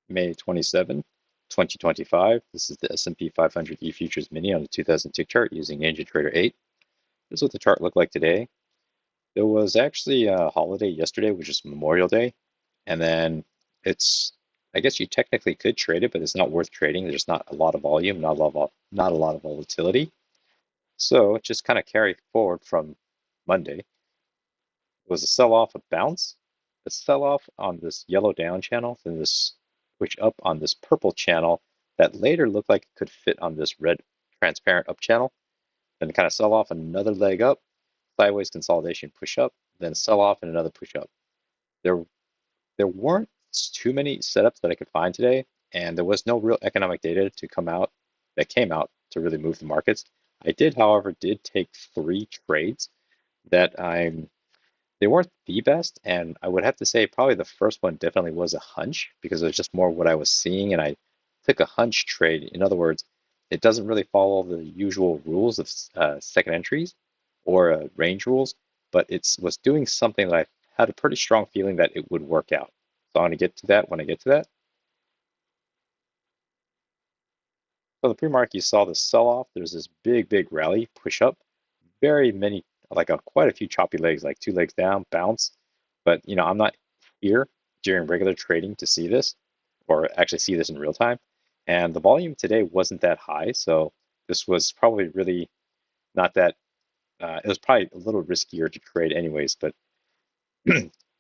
May 27, 2025. This is the S&P 500 E-futures mini on the 2000 tick chart using NinjaTrader 8. This is what the chart looked like today. There was actually a holiday yesterday, which is Memorial Day, and then I guess you technically could trade it, but it's not worth trading. There's not a lot of volume, not a lot of volatility. So it just kind of carried forward from Monday. It was a sell-off, a bounce, a sell-off on this yellow down channel, then this switch up on this purple channel that later looked like it could fit on this red transparent up channel, then kind of sell off another leg up, sideways consolidation push up, then sell off and another push up. There weren't too many setups that I could find today, and there was no real economic data to come out that came out to really move the markets. I did, however, take 3 trades that they weren't the best, and I would have to say probably the first one definitely was a hunch because it was just more what I was seeing, and I took a hunch trade. In other words, it doesn't really follow the usual rules of second entries or range rules, but it was doing something that I had a pretty strong feeling that it would work out. So I'm going to get to that when I get to that. So the pre-market, you saw the sell-off. There's this big rally, push up, very many, like quite a few choppy legs, like 2 legs down, bounce. But I'm not here during regular trading to see this, or actually see this in real time. And the volume today wasn't that high, so this was probably really not that. It was probably a little riskier to trade anyways, but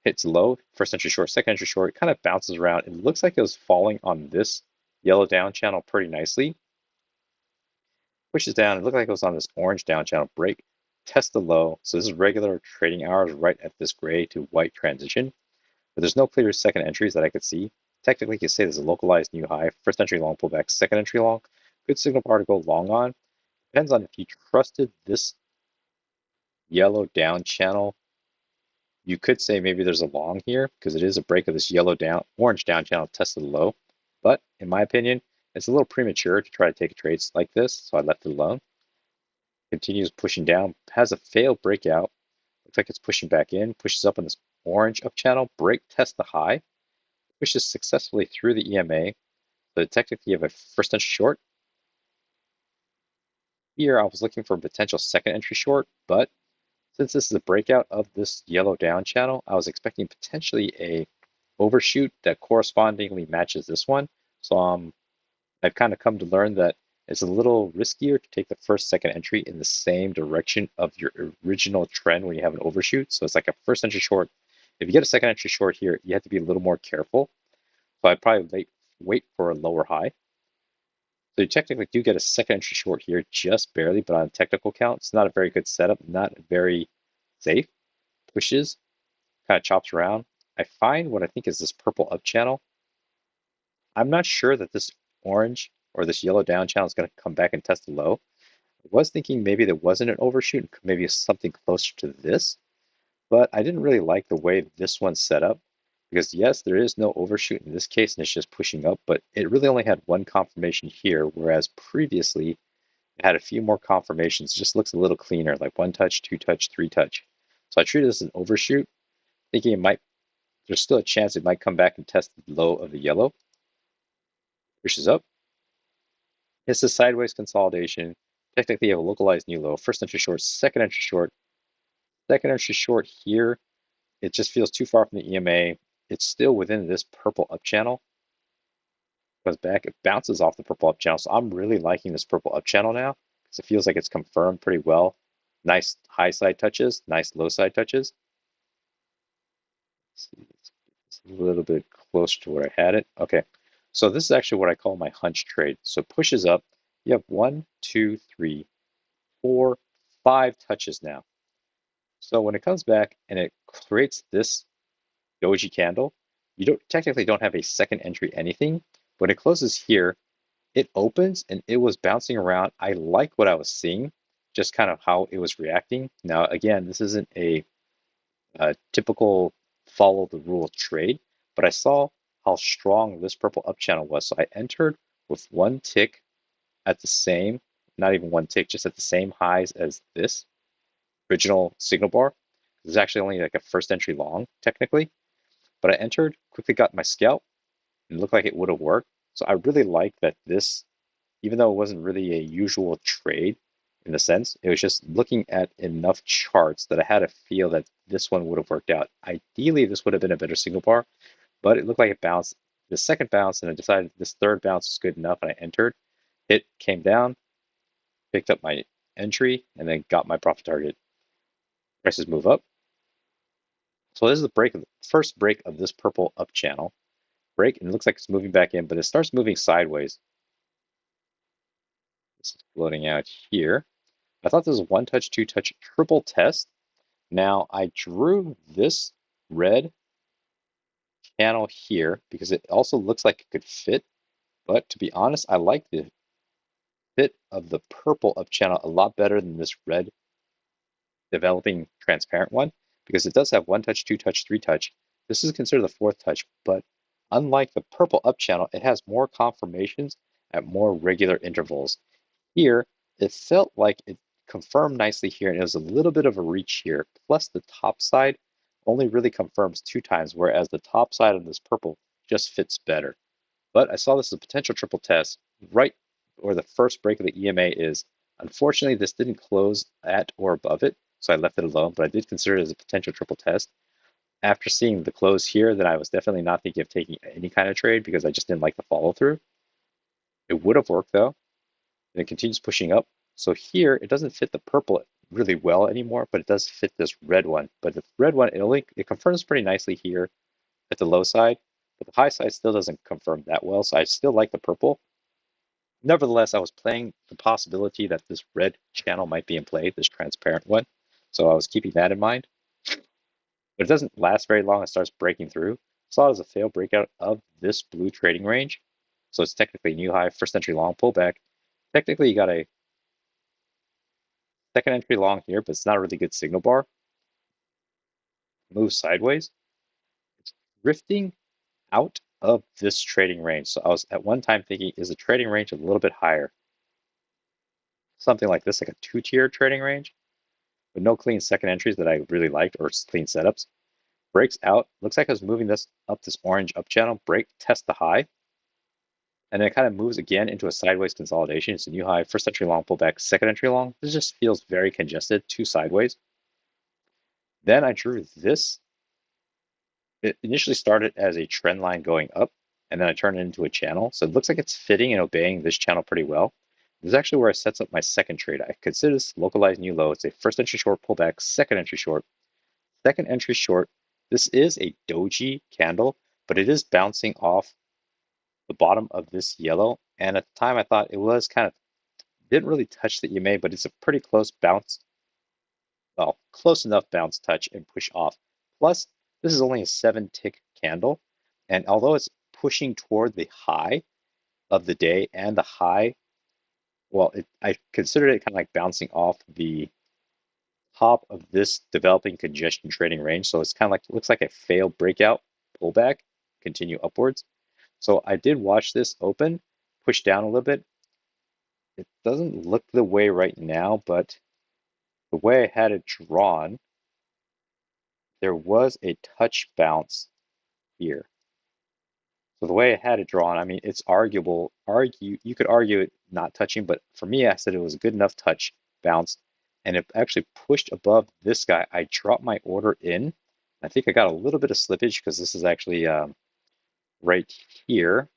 hits low, first entry short, second entry short, it kind of bounces around. It looks like it was falling on this yellow down channel pretty nicely. Pushes down, it looked like it was on this orange down channel break, test the low. So this is regular trading hours right at this gray to white transition. But there's no clear second entries that I could see. Technically, you could say there's a localized new high, first entry long pullback, second entry long. Good signal bar to go long on. Depends on if you trusted this yellow down channel. You could say maybe there's a long here because it is a break of this yellow down, orange down channel tested low. But in my opinion, it's a little premature to try to take trades like this, so I left it alone. Continues pushing down, has a failed breakout. Looks like it's pushing back in, pushes up on this orange up channel, break test the high, pushes successfully through the EMA. So technically you have a first entry short. Here I was looking for a potential second entry short, but since this is a breakout of this yellow down channel, I was expecting potentially a overshoot that correspondingly matches this one. So I've kind of come to learn that it's a little riskier to take the first, second entry in the same direction of your original trend when you have an overshoot. So it's like a first entry short. If you get a second entry short here, you have to be a little more careful. So I'd probably wait for a lower high. So you technically do get a second entry short here, just barely, but on a technical count, it's not a very good setup, not very safe. Pushes, kind of chops around. I find what I think is this purple up channel. I'm not sure that this orange or this yellow down channel is going to come back and test the low. I was thinking maybe there wasn't an overshoot, maybe something closer to this, but I didn't really like the way this one's set up because yes, there is no overshoot in this case and it's just pushing up, but it really only had one confirmation here, whereas previously it had a few more confirmations. It just looks a little cleaner, like 1 touch, 2 touch, 3 touch. So I treated this as an overshoot, thinking there's still a chance it might come back and test the low of the yellow. Pushes up. It's a sideways consolidation. Technically, you have a localized new low. First entry short, second entry short. Second entry short here. It just feels too far from the EMA. It's still within this purple up channel. Goes back, it bounces off the purple up channel. So I'm really liking this purple up channel now because it feels like it's confirmed pretty well. Nice high side touches, nice low side touches. Let's see, it's a little bit closer to where I had it. Okay, so this is actually what I call my hunch trade. So pushes up. You have 1, 2, 3, 4, 5 touches now. So when it comes back and it creates this doji candle, you technically don't have a second entry anything. When it closes here, it opens and it was bouncing around. I like what I was seeing, just kind of how it was reacting. Now, again, this isn't a typical follow the rule trade, but I saw how strong this purple up channel was. So I entered with 1 tick at the same, not even 1 tick, just at the same highs as this original signal bar. This is actually only like a first entry long, technically. But I entered, quickly got my scalp, and it looked like it would have worked. So I really like that this, even though it wasn't really a usual trade in a sense, it was just looking at enough charts that I had a feel that this one would have worked out. Ideally, this would have been a better signal bar, but it looked like it bounced the second bounce, and I decided this third bounce was good enough, and I entered. It came down, picked up my entry, and then got my profit target. Prices move up. So this is the break of the first break of this purple up channel. Break, and it looks like it's moving back in, but it starts moving sideways. This is floating out here. I thought this was one touch, two touch, triple test. Now I drew this red channel here because it also looks like it could fit, but to be honest, I like the fit of the purple up channel a lot better than this red developing transparent one because it does have one touch, two touch, three touch. This is considered the fourth touch, but unlike the purple up channel, it has more confirmations at more regular intervals. Here, it felt like it confirmed nicely here, and it was a little bit of a reach here. Plus, the top side only really confirms two times, whereas the top side of this purple just fits better. But I saw this as a potential triple test right where the first break of the EMA is. Unfortunately, this didn't close at or above it, so I left it alone, but I did consider it as a potential triple test. After seeing the close here, then I was definitely not thinking of taking any kind of trade because I just didn't like the follow through. It would have worked though, and it continues pushing up. So here, it doesn't fit the purple really well anymore, but it does fit this red one. But the red one, it confirms pretty nicely here at the low side, but the high side still doesn't confirm that well, so I still like the purple. Nevertheless, I was playing the possibility that this red channel might be in play, this transparent one, so I was keeping that in mind. But it doesn't last very long, it starts breaking through. Saw it as a failed breakout of this blue trading range, so it's technically new high, first entry long pullback. Technically, you got a second entry long here, but it's not a really good signal bar. Moves sideways. It's drifting out of this trading range. So I was at one time thinking, is the trading range a little bit higher? Something like this, like a two-tier trading range, with no clean second entries that I really liked or clean setups. Breaks out. Looks like I was moving this up this orange up channel. Break, test the high. And then it kind of moves again into a sideways consolidation. It's a new high, first entry long pullback, second entry long. This just feels very congested, two sideways. Then I drew this. It initially started as a trend line going up, and then I turned it into a channel. So it looks like it's fitting and obeying this channel pretty well. This is actually where I sets up my second trade. I consider this localized new low. It's a first entry short pullback, second entry short. Second entry short. This is a doji candle, but it is bouncing off the bottom of this yellow. And at the time, I thought it was kind of, didn't really touch the EMA, but it's a pretty close bounce. Well, close enough bounce touch and push off. Plus, this is only a 7-tick candle. And although it's pushing toward the high of the day and the high, well, I considered it kind of like bouncing off the top of this developing congestion trading range. So it's kind of like, it looks like a failed breakout pullback, continue upwards. So I did watch this open, push down a little bit. It doesn't look the way right now, but the way I had it drawn, there was a touch bounce here. So the way I had it drawn, I mean, it's arguable. You could argue it not touching, but for me, I said it was a good enough touch, bounced, and it actually pushed above this guy. I dropped my order in. I think I got a little bit of slippage because this is actually right here.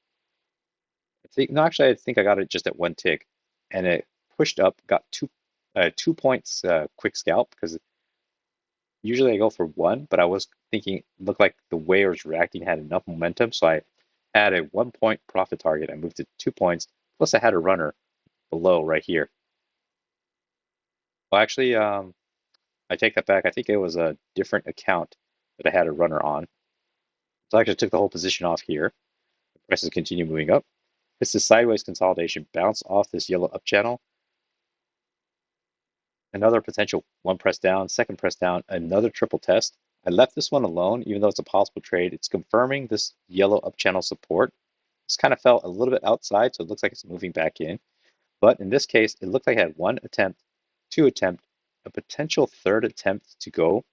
I think I got it just at one tick, and it pushed up, got 2 points quick scalp because usually I go for one, but I was thinking it looked like the way I was reacting had enough momentum, so I had a 1 point profit target. I moved to 2 points, plus I had a runner below right here. Well, actually, I take that back. I think it was a different account that I had a runner on. So I actually took the whole position off here. The prices continue moving up. This is sideways consolidation, bounce off this yellow up channel. Another potential one press down, second press down, another triple test. I left this one alone, even though it's a possible trade. It's confirming this yellow up channel support. This kind of fell a little bit outside, so it looks like it's moving back in. But in this case, it looked like I had one attempt, two attempt, a potential third attempt to go.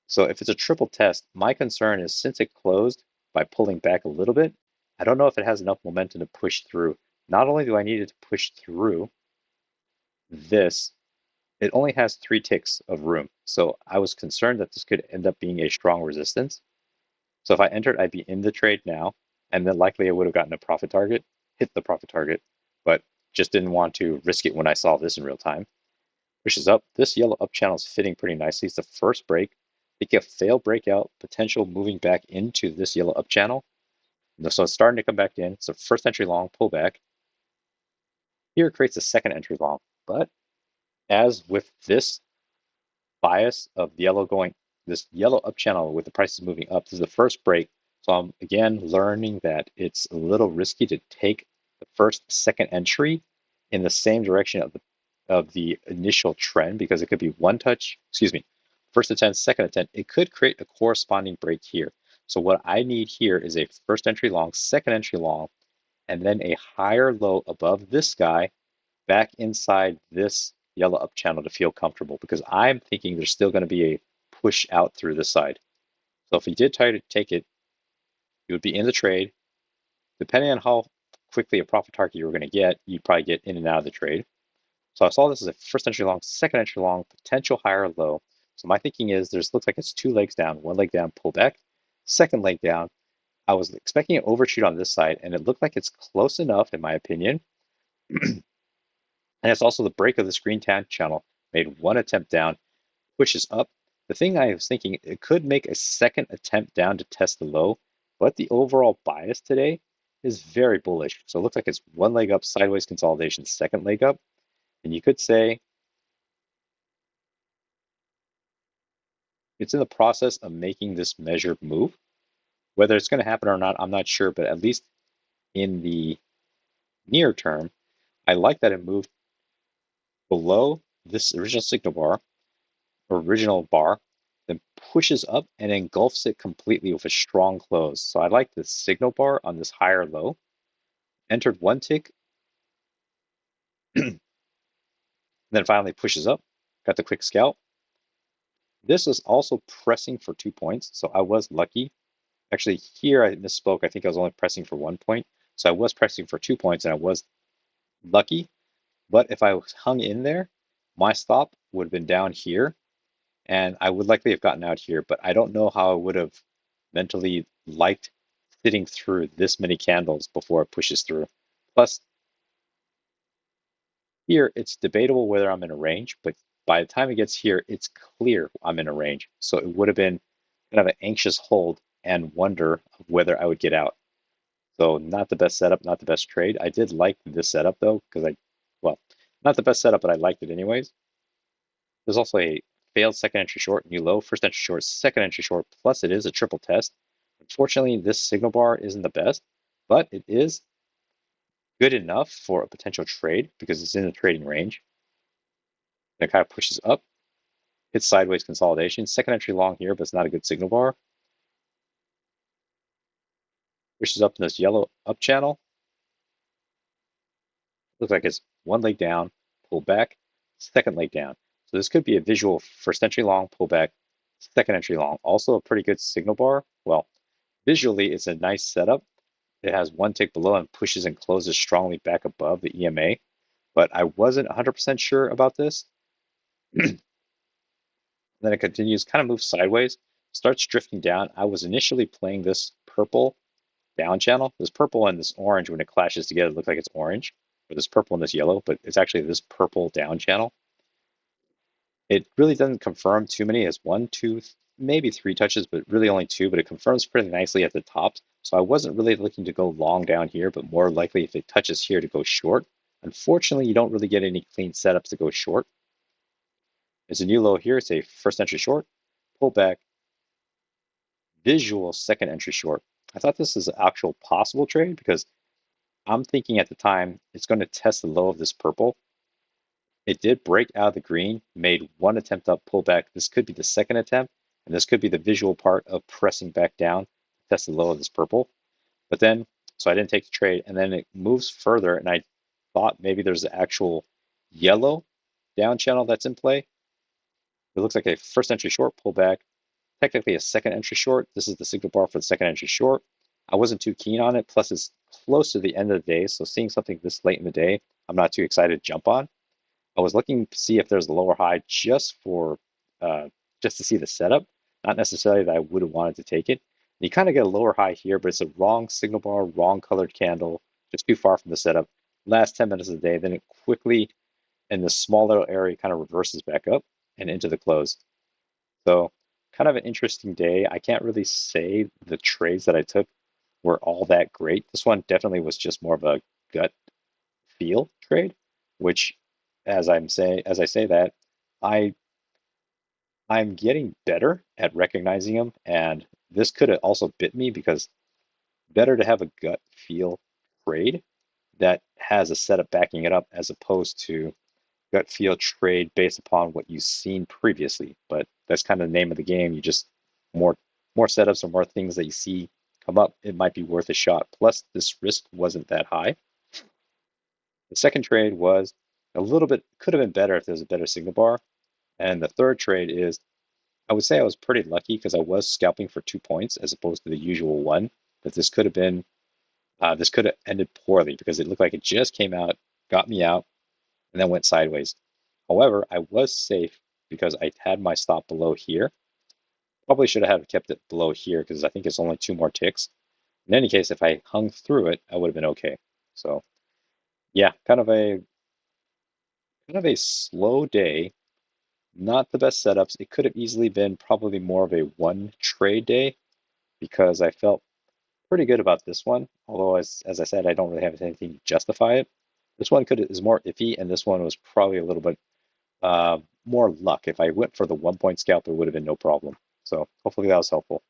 So if it's a triple test, my concern is since it closed by pulling back a little bit, I don't know if it has enough momentum to push through. Not only do I need it to push through this, it only has 3 ticks of room. So I was concerned that this could end up being a strong resistance. So if I entered, I'd be in the trade now, and then likely I would have gotten a profit target, hit the profit target, but just didn't want to risk it when I saw this in real time. Pushes up. This yellow up channel is fitting pretty nicely. It's the first break. They get a failed breakout, potential moving back into this yellow up channel. So it's starting to come back in. It's a first entry long pullback. Here it creates a second entry long. But as with this bias of yellow going, this yellow up channel with the prices moving up, this is the first break. So I'm again learning that it's a little risky to take the first, second entry in the same direction of the initial trend, because it could be one touch, excuse me, first attempt, second attempt. It could create a corresponding break here. So what I need here is a first entry long, second entry long, and then a higher low above this guy back inside this yellow up channel to feel comfortable, because I'm thinking there's still going to be a push out through this side. So if you did try to take it, you would be in the trade. Depending on how quickly a profit target you were going to get, you'd probably get in and out of the trade. So I saw this as a first entry long, second entry long, potential higher low. So my thinking is there's looks like it's 2 legs down, 1 leg down, pull back, second leg down. I was expecting an overshoot on this side, and it looked like it's close enough, in my opinion. And it's also the break of this green tan channel. Made one attempt down, pushes up. The thing I was thinking, it could make a second attempt down to test the low, but the overall bias today is very bullish. So it looks like it's 1 leg up, sideways consolidation, second leg up. And you could say it's in the process of making this measured move. Whether it's going to happen or not, I'm not sure, but at least in the near term, I like that it moved below this original signal bar, original bar, then pushes up and engulfs it completely with a strong close. So I like the signal bar on this higher low. Entered one tick, then finally pushes up, got the quick scalp. This was also pressing for 2 points, so I was lucky. Actually, here I misspoke. I think I was only pressing for 1 point. So I was pressing for 2 points and I was lucky. But if I hung in there, my stop would have been down here and I would likely have gotten out here. But I don't know how I would have mentally liked sitting through this many candles before it pushes through. Plus, here it's debatable whether I'm in a range, but by the time it gets here, it's clear I'm in a range. So it would have been kind of an anxious hold and wonder of whether I would get out. So not the best setup, not the best trade. I did like this setup though, because well, not the best setup, but I liked it anyways. There's also a failed second entry short, new low, first entry short, second entry short, plus it is a triple test. Unfortunately, this signal bar isn't the best, but it is good enough for a potential trade because it's in the trading range. And it kind of pushes up, hits sideways consolidation. Second entry long here, but it's not a good signal bar. Pushes up in this yellow up channel. Looks like it's 1 leg down, pull back, second leg down. So this could be a visual first entry long, pull back, second entry long. Also a pretty good signal bar. Well, visually it's a nice setup. It has 1 tick below and pushes and closes strongly back above the EMA. But I wasn't 100% sure about this. Then it continues, kind of moves sideways, starts drifting down. I was initially playing this purple down channel. This purple and this orange, when it clashes together, look like it's orange, or this purple and this yellow, but it's actually this purple down channel. It really doesn't confirm too many. It's 1, 2, maybe 3 touches, but really only 2, but it confirms pretty nicely at the top. So I wasn't really looking to go long down here, but more likely if it touches here to go short. Unfortunately, you don't really get any clean setups to go short. There's a new low here. It's a first entry short, pull back, visual second entry short. I thought this is an actual possible trade because I'm thinking at the time it's going to test the low of this purple. It did break out of the green, made 1 attempt up, pull back. This could be the second attempt, and this could be the visual part of pressing back down, test the low of this purple. But then, so I didn't take the trade, and then it moves further, and I thought maybe there's an actual yellow down channel that's in play. It looks like a first entry short pullback, technically a second entry short. This is the signal bar for the second entry short. I wasn't too keen on it. Plus, it's close to the end of the day, so seeing something this late in the day, I'm not too excited to jump on. I was looking to see if there's a lower high uh, just to see the setup, not necessarily that I would have wanted to take it. You kind of get a lower high here, but it's a wrong signal bar, wrong colored candle, just too far from the setup. Last 10 minutes of the day, then it quickly in this small little area kind of reverses back up and into the close. So kind of an interesting day. I can't really say the trades that I took were all that great. This one definitely was just more of a gut feel trade, which as I say that, I I'm getting better at recognizing them, and this could have also bit me because better to have a gut feel trade that has a setup backing it up as opposed to gut feel trade based upon what you've seen previously. But that's kind of the name of the game. You just more more setups or more things that you see come up, it might be worth a shot. Plus, this risk wasn't that high. The second trade was a little bit could have been better if there was a better signal bar. And the third trade is I would say I was pretty lucky because I was scalping for 2 points as opposed to the usual one. But this could have ended poorly because it looked like it just came out, got me out, and then went sideways. However, I was safe because I had my stop below here. Probably should have kept it below here because I think it's only 2 more ticks. In any case, if I hung through it, I would have been okay. So yeah, kind of a slow day. Not the best setups. It could have easily been probably more of a one trade day because I felt pretty good about this one. Although, as I said, I don't really have anything to justify it. This one is more iffy, and this one was probably a little bit more luck. If I went for the 1 point scalp, it would have been no problem. So hopefully that was helpful.